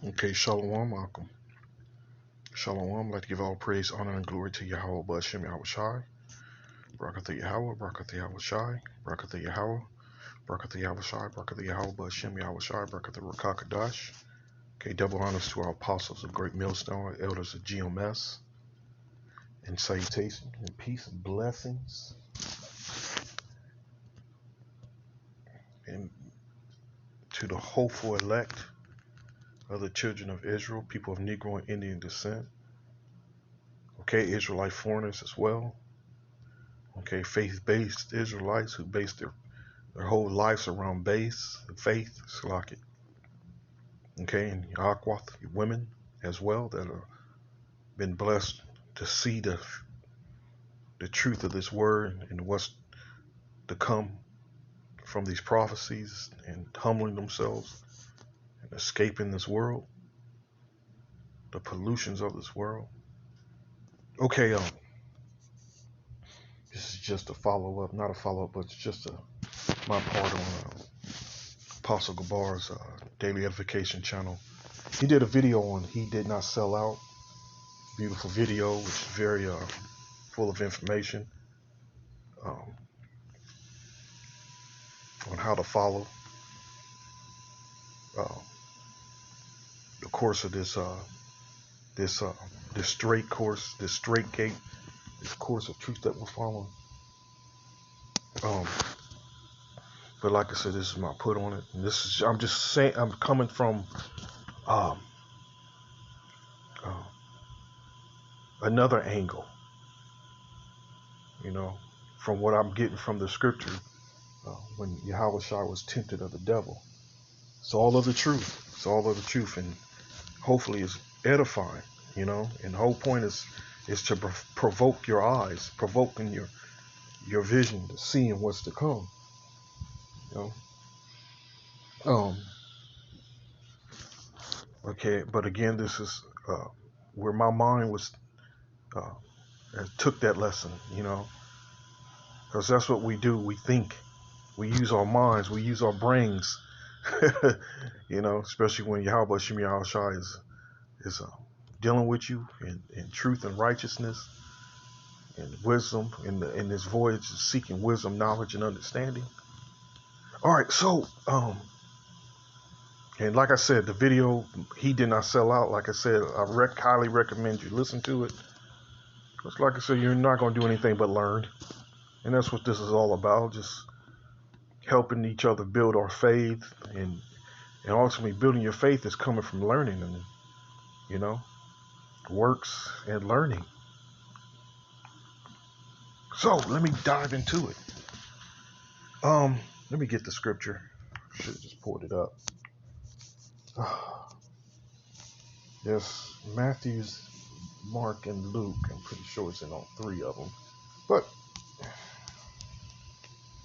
Okay, Shalom, Malcolm. Shalom. I'd like to give all praise, honor, and glory to Yahweh, Bashem Yahweh Shai. Barakatha Yahweh, Barakatha Yahweh Shai, Barakatha Yahweh, Barakatha Yahweh Shai, Barakatha Yahweh, Bashem Yahweh Shai, Barakatha Rakakadash. Okay, double honors to our apostles of Great Millstone, our elders of GMS, and salutation, and peace, and blessings, and to the hopeful elect of the children of Israel, people of Negro and Indian descent. Okay, Israelite foreigners as well. Okay, faith-based Israelites who base their whole lives around faith, Salaki. Okay, and Aquath, women as well that have been blessed to see the truth of this word and what's to come from these prophecies and humbling themselves and escaping this world, the pollutions of this world. Okay, this is just a follow-up, not a follow-up, but it's just my part on Apostle Gabar's Daily Edification channel. He did a video on He Did Not Sell Out. Beautiful video, which is very full of information um, on how to follow uh, the course of this this straight course, this straight gate, this course of truth that we're following. Um, but like I said, this is my put on it. And this is I'm just saying I'm coming from um, uh, another angle, from what I'm getting from the scripture when Yahweh Shai was tempted of the devil. It's all of the truth. It's all of the truth, and hopefully it's edifying, and the whole point is to provoke your eyes, provoking your vision to seeing what's to come, you know. Okay, but again, this is where my mind was uh, took that lesson, because that's what we do. We think, we use our minds, we use our brains, especially when Yahweh Shem Yahweh Shai is dealing with you in truth and righteousness and wisdom in this voyage, seeking wisdom, knowledge, and understanding. All right, so and like I said, the video He Did Not Sell Out. Like I said, I highly recommend you listen to it. Because like I said, you're not going to do anything but learn, and that's what this is all about. Just helping each other build our faith, and ultimately building your faith is coming from learning, and works and learning. So let me dive into it. Let me get the scripture. Should have just pulled it up. Yes, Matthew's, Mark, and Luke. I'm pretty sure it's in all three of them. But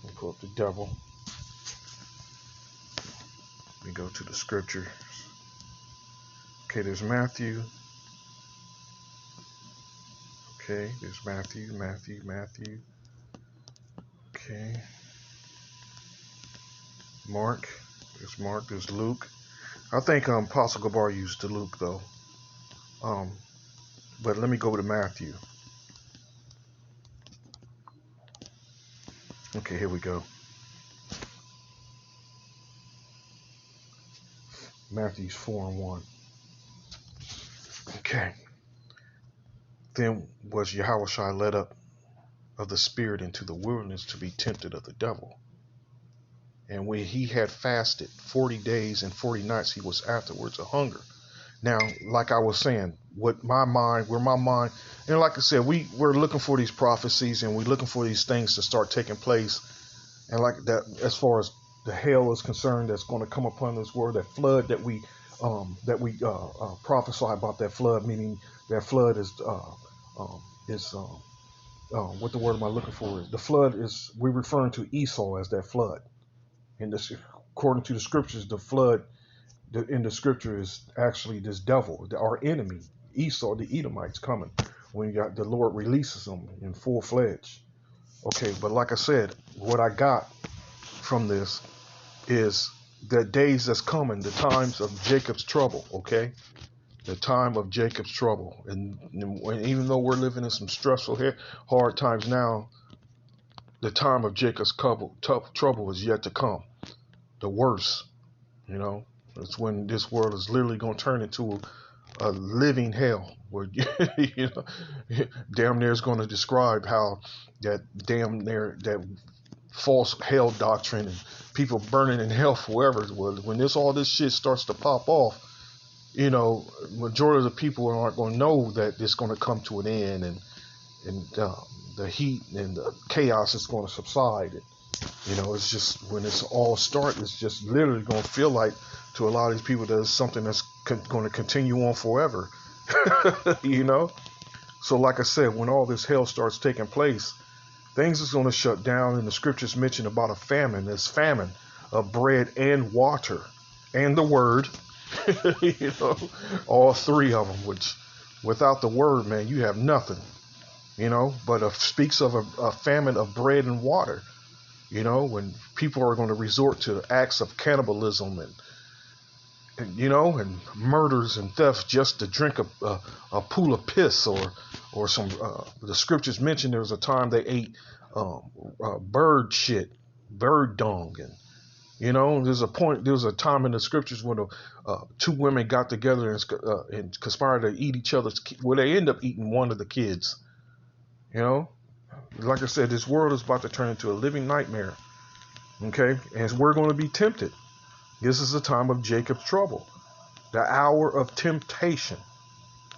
let me pull up the devil. Let me go to the scripture. Okay, there's Matthew. Okay, there's Matthew. Okay. Mark. There's Luke. I think Apostle Gabar used the Luke though. But let me go to Matthew. Okay, here we go. Matthew's 4:1. Okay. Then was Yahushua led up of the Spirit into the wilderness to be tempted of the devil. And when he had fasted 40 days and 40 nights, he was afterwards a hunger. Now, like I was saying, where my mind, and like I said, we're looking for these prophecies and we're looking for these things to start taking place. And like that, as far as the hell is concerned, that's going to come upon this world, that flood that we prophesy about, that flood, meaning that flood is what the word am I looking for? The flood is, we're referring to Esau as that flood. And this, according to the scriptures, the flood in the scripture is actually this devil, our enemy, Esau, the Edomites coming when the Lord releases them in full-fledged. Okay, but like I said, what I got from this is the days that's coming, the times of Jacob's trouble, okay? The time of Jacob's trouble. And even though we're living in some stressful, hard times now, the time of Jacob's trouble is yet to come. The worst, you know, it's when this world is literally going to turn into a living hell where, you know, damn near is going to describe how that damn near that false hell doctrine and people burning in hell forever. Well, when all this shit starts to pop off, you know, majority of the people aren't going to know that it's going to come to an end, and the heat and the chaos is going to subside. And, you know, it's just when it's all start, it's just literally going to feel like to a lot of these people that it's something that's going to continue on forever. You know, so like I said, when all this hell starts taking place, things is going to shut down. And the scriptures mention about a famine. This famine of bread and water and the word. You know, all three of them. Which, without the word, man, you have nothing. You know, but it speaks of a famine of bread and water. You know, when people are going to resort to acts of cannibalism and you know, and murders and thefts just to drink a pool of piss or some. The scriptures mention there was a time they ate bird shit, bird dung, and you know, there was a time in the scriptures when two women got together and conspired to eat each other's. Well, they end up eating one of the kids. You know, like I said, this world is about to turn into a living nightmare. Okay, and we're going to be tempted. This is the time of Jacob's trouble, the hour of temptation.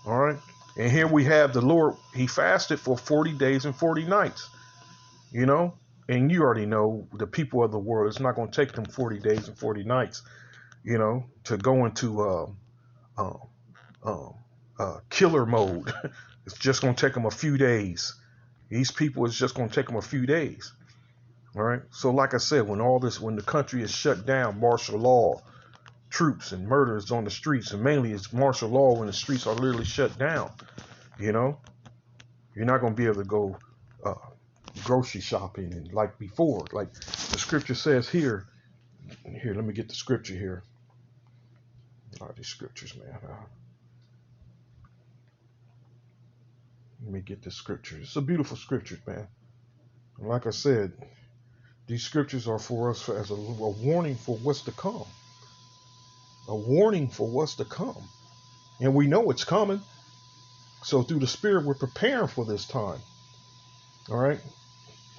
All right, and here we have the Lord. He fasted for 40 days and 40 nights. You know, and you already know the people of the world. It's not going to take them 40 days and 40 nights. You know, to go into killer mode. It's just going to take them a few days. These people, it's just going to take them a few days. All right. So, like I said, when the country is shut down, martial law, troops and murders on the streets, and mainly it's martial law when the streets are literally shut down. You know, you're not going to be able to go grocery shopping and like before, like the scripture says here. Here, let me get the scripture here. These scriptures, man. Let me get the scripture. It's a beautiful scripture, man. And like I said, these scriptures are for us as a warning for what's to come. A warning for what's to come. And we know it's coming. So through the Spirit, we're preparing for this time. All right.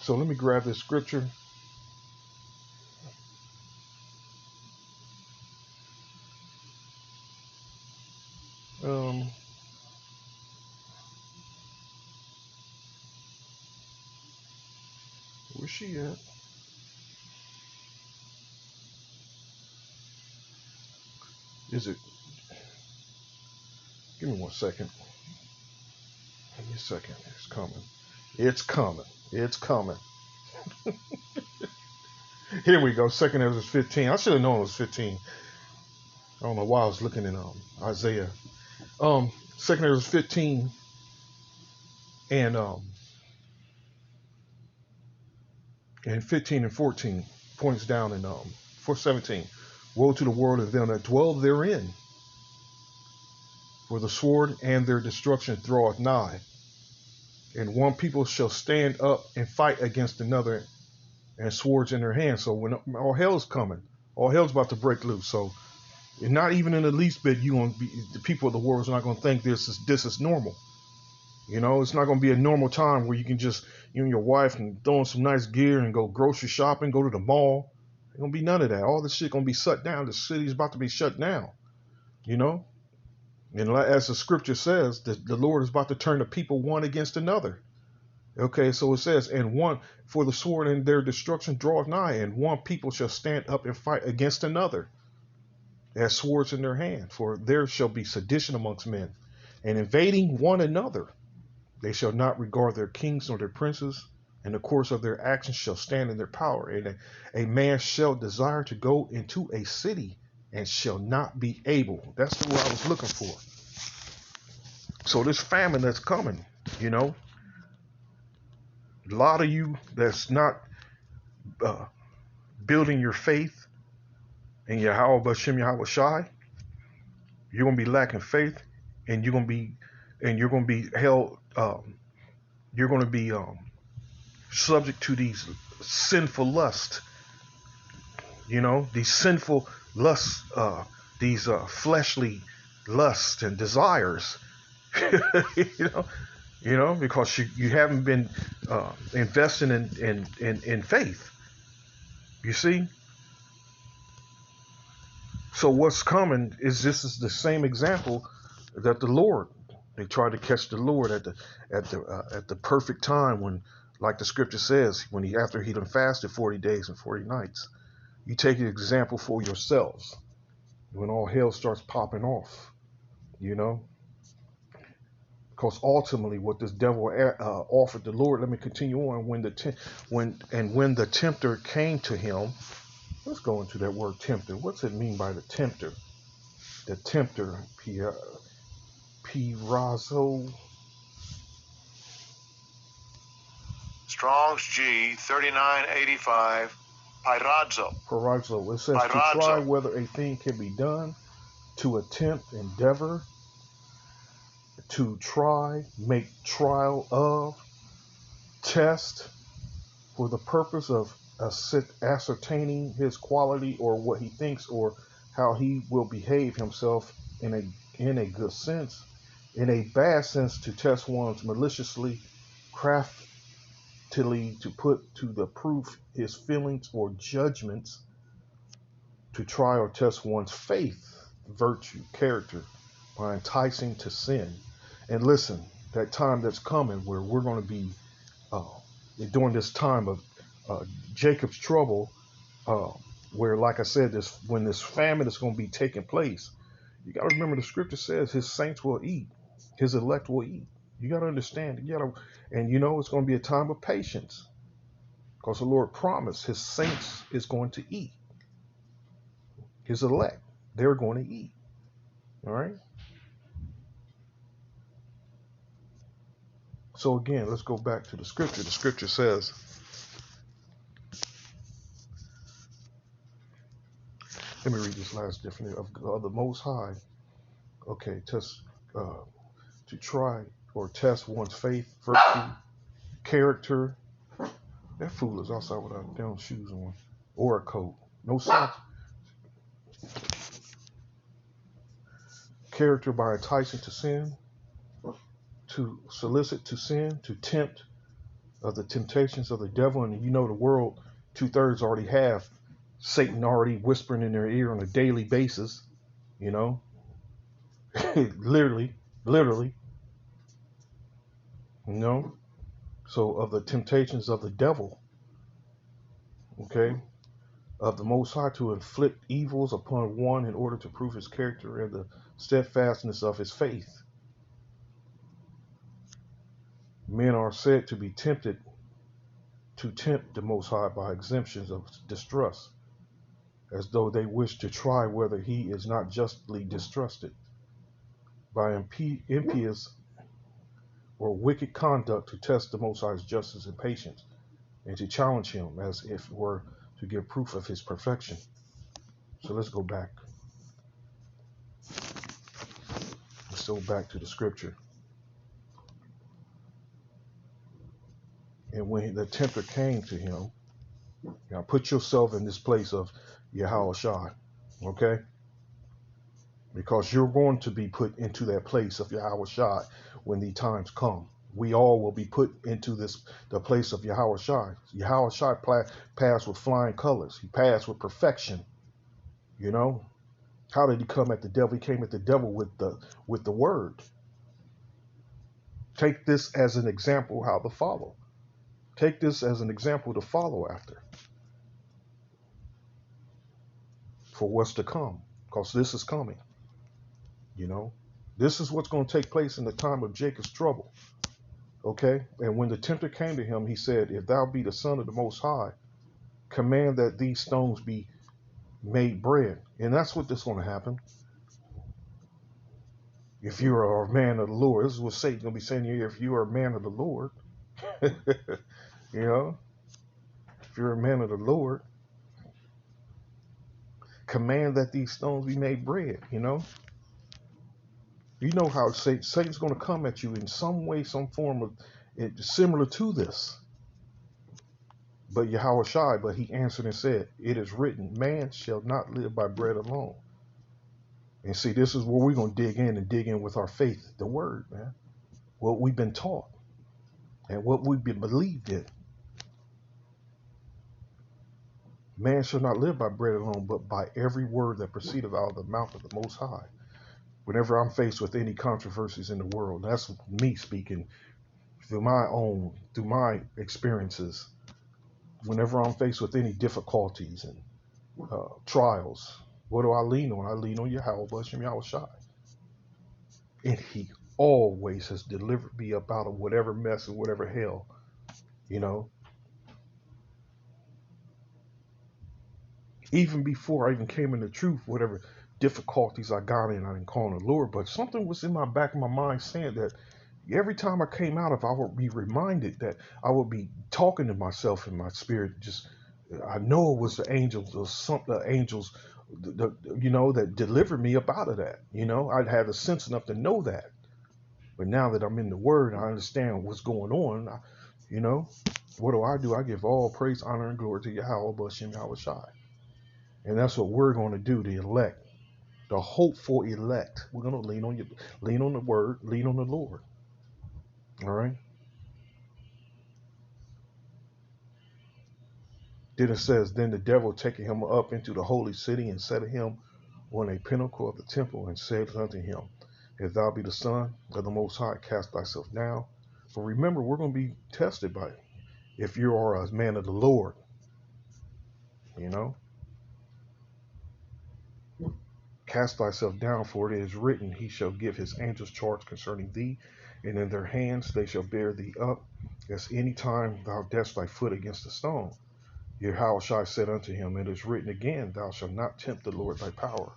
So let me grab this scripture. Where's she at? Is it? Give me 1 second. Give me a second. It's coming. It's coming. It's coming. Here we go. 2 Ezra 15. I should have known it was 15. I don't know why I was looking in Isaiah. 2 Ezra 15 and 15 and 14 points down in 4:17. Woe to the world of them that dwell therein, for the sword and their destruction draweth nigh, and one people shall stand up and fight against another, and swords in their hands. So when all hell's coming, all hell's about to break loose. So not even in the least bit the people of the world is not going to think this is normal. You know, it's not going to be a normal time where you can just, you and your wife can throw on some nice gear and go grocery shopping, go to the mall. There's going to be none of that. All this shit going to be shut down. The city's about to be shut down, you know? And as the scripture says, the Lord is about to turn the people one against another. Okay, so it says, and one, for the sword and their destruction draweth nigh, and one people shall stand up and fight against another, as swords in their hand. For there shall be sedition amongst men, and invading one another. They shall not regard their kings nor their princes, and the course of their actions shall stand in their power. And a man shall desire to go into a city and shall not be able. That's the word I was looking for. So this famine that's coming, you know, a lot of you that's not building your faith, and Yahweh Bashem Yahweh Shai, you're gonna be lacking faith, and you're gonna be held. You're gonna be subject to these sinful lusts. These sinful lusts, these fleshly lusts and desires. you know, because you haven't been investing in faith. You see. So what's coming is this is the same example that the Lord, they tried to catch the Lord at the perfect time when, like the scripture says, when after he done fasted 40 days and 40 nights. You take an example for yourselves when all hell starts popping off, because ultimately what this devil offered the Lord. Let me continue on. When the tempter came to him, let's go into that word tempter. What's it mean by the tempter? The tempter, Pirazo. Strong's G 3985. Pirazo. It says to try whether a thing can be done, to attempt, endeavor, to try, make trial of, test, for the purpose of ascertaining his quality or what he thinks or how he will behave himself in a good sense. In a bad sense, to test one's maliciously, craftily, to put to the proof his feelings or judgments, to try or test one's faith, virtue, character, by enticing to sin. And listen, that time that's coming where we're going to be during this time of Jacob's trouble, where, like I said, when this famine is going to be taking place, you got to remember the scripture says his saints will eat, his elect will eat. You got to understand. And it's going to be a time of patience, because the Lord promised his saints is going to eat. His elect, they're going to eat. All right. So again, let's go back to the scripture. The scripture says, let me read this last definition of the Most High. Okay, to try or test one's faith, virtue, character. That fool is outside without down shoes on or a coat. No socks. Character by enticing to sin, to solicit to sin, to tempt of the temptations of the devil. And the world 2/3 already have Satan already whispering in their ear on a daily basis, literally, So of the temptations of the devil, okay, of the Most High to inflict evils upon one in order to prove his character and the steadfastness of his faith. Men are said to be tempted to tempt the Most High by exemptions of distrust, as though they wish to try whether he is not justly distrusted, by impious or wicked conduct to test the Most High's justice and patience, and to challenge him as if it were to give proof of his perfection. So let's go back. Let's go back to the scripture. And when the tempter came to him, now put yourself in this place of Yahweh Shai, okay? Because you're going to be put into that place of Yahweh Shai when the times come. We all will be put into the place of Yahweh Shai. Yahweh Shai passed with flying colors. He passed with perfection. How did he come at the devil? He came at the devil with the word. Take this as an example how to follow. Take this as an example to follow after for what's to come, because this is coming. This is what's going to take place in the time of Jacob's trouble. Okay? And when the tempter came to him, he said, if thou be the Son of the Most High, command that these stones be made bread. And that's what is going to happen. If you are a man of the Lord, this is what Satan's going to be saying here. If you are a man of the Lord, if you're a man of the Lord, command that these stones be made bread. You know how Satan's going to come at you in some way, some form of similar to this. But Yahweh Shai, but he answered and said, it is written, man shall not live by bread alone. And see, this is where we're going to dig in with our faith, the word, man. What we've been taught and what we've been believed in. Man shall not live by bread alone, but by every word that proceedeth out of the mouth of the Most High. Whenever I'm faced with any controversies in the world, that's me speaking through my experiences. Whenever I'm faced with any difficulties and trials, what do I lean on? I lean on Yahweh Bashem Yahweh Shai. And he always has delivered me up out of whatever mess and whatever hell, you know. Even before I even came into truth, whatever difficulties I got in, I didn't call on the Lord. But something was in my back of my mind saying that every time I came out of, I would be reminded that I would be talking to myself in my spirit. Just, I know it was the angels, or the angels, that delivered me up out of that. I'd had the sense enough to know that. But now that I'm in the Word, I understand what's going on. What do? I give all praise, honor, and glory to Yahweh, Bashem Yahweh Shai. And that's what we're going to do, the elect, the hopeful elect. We're going to lean on the Word, lean on the Lord. All right. Then it says, then the devil taking him up into the holy city and set him on a pinnacle of the temple and said unto him, if thou be the Son of the Most High, cast thyself down. For remember, we're going to be tested by it. If you are a man of the Lord, cast thyself down, for it is written, he shall give his angels charge concerning thee, and in their hands they shall bear thee up, as any time thou dash thy foot against a stone. Yahushua said unto him, it is written again, thou shalt not tempt the Lord thy power.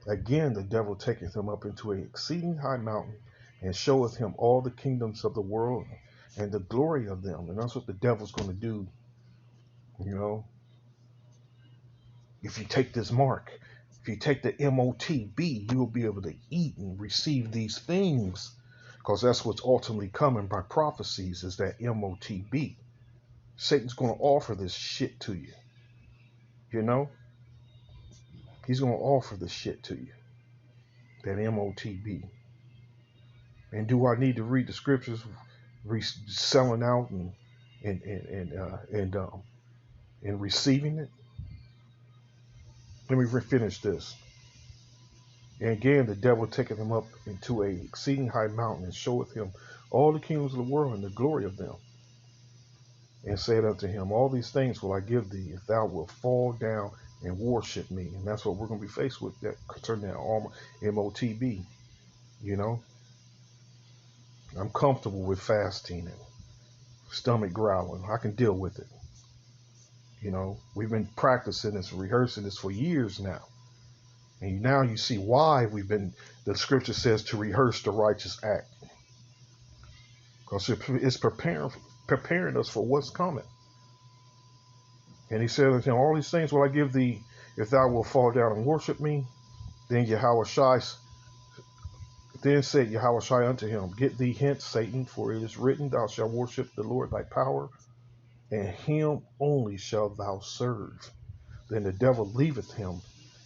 Again the devil taketh him up into an exceeding high mountain, and showeth him all the kingdoms of the world and the glory of them. And that's what the devil's going to do. If you take this mark, if you take the MOTB, you will be able to eat and receive these things, because that's what's ultimately coming by prophecies, is that MOTB. Satan's going to offer this shit to you. He's going to offer this shit to you, that MOTB. And do I need to read the scriptures, selling out and receiving it? Let me finish this. And again, the devil taketh him up into a exceeding high mountain, and showeth him all the kingdoms of the world and the glory of them, and said unto him, all these things will I give thee, if thou wilt fall down and worship me. And that's what we're going to be faced with, that concerning that MOTB. I'm comfortable with fasting and stomach growling. I can deal with it. We've been practicing this, rehearsing this for years now. And now you see why the scripture says to rehearse the righteous act. Because it's preparing us for what's coming. And he said unto him, all these things will I give thee, if thou wilt fall down and worship me. Then said Yahweh Shai unto him, get thee hence, Satan, for it is written, thou shalt worship the Lord thy power, and him only shalt thou serve. Then the devil leaveth him,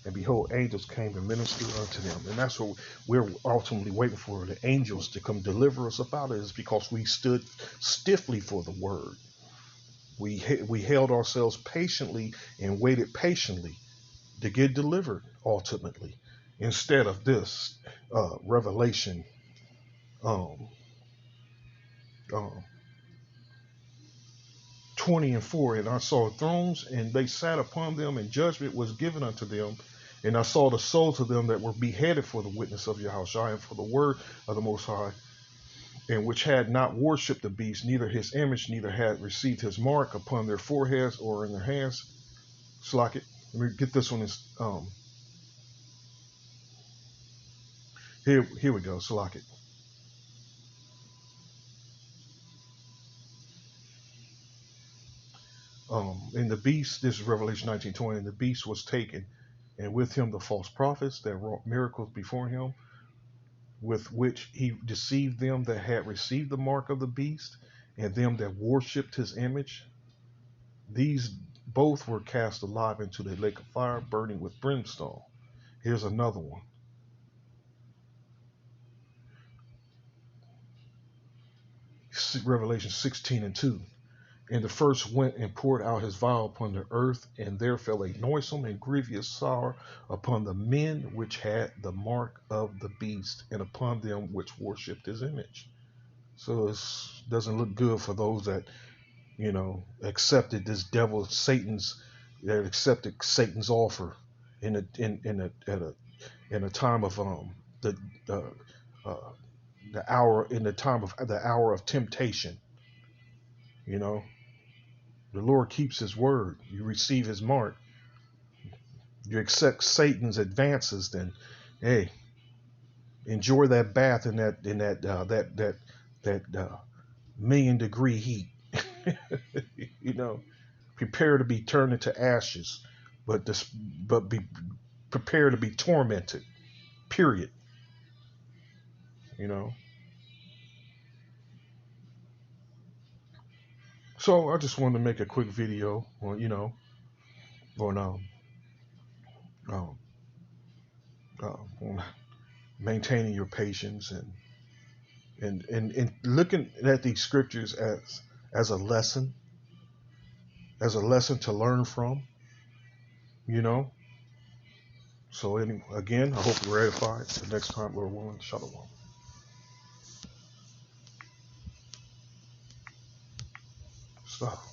and behold, angels came and ministered unto them. And that's what we're ultimately waiting for, the angels to come deliver us about it, is because we stood stiffly for the word. We held ourselves patiently and waited patiently to get delivered ultimately, instead of this Revelation 20:4. And I saw thrones, and they sat upon them, and judgment was given unto them. And I saw the souls of them that were beheaded for the witness of Yahushua and for the word of the Most High, and which had not worshipped the beast, neither his image, neither had received his mark upon their foreheads or in their hands. Slack it. Let me get this one. Here we go. Slack it. And the beast, this is Revelation 19:20, and the beast was taken, and with him the false prophets that wrought miracles before him, with which he deceived them that had received the mark of the beast, and them that worshipped his image. These both were cast alive into the lake of fire, burning with brimstone. Here's another one. Revelation 16:2. And the first went and poured out his vial upon the earth, and there fell a noisome and grievous sorrow upon the men which had the mark of the beast, and upon them which worshipped his image. So it doesn't look good for those that, accepted this devil, that accepted Satan's offer in a time of the uh, uh, the hour in the hour of temptation. You know, the Lord keeps His word. You receive His mark. You accept Satan's advances. Then, hey, enjoy that bath in that million-degree heat. Prepare to be turned into ashes, but be prepared to be tormented. Period. You know. So I just wanted to make a quick video on um, on maintaining your patience and looking at these scriptures as a lesson, to learn from. You know. So again, I hope you're edified. The next time, Lord willing, shalom. Stop.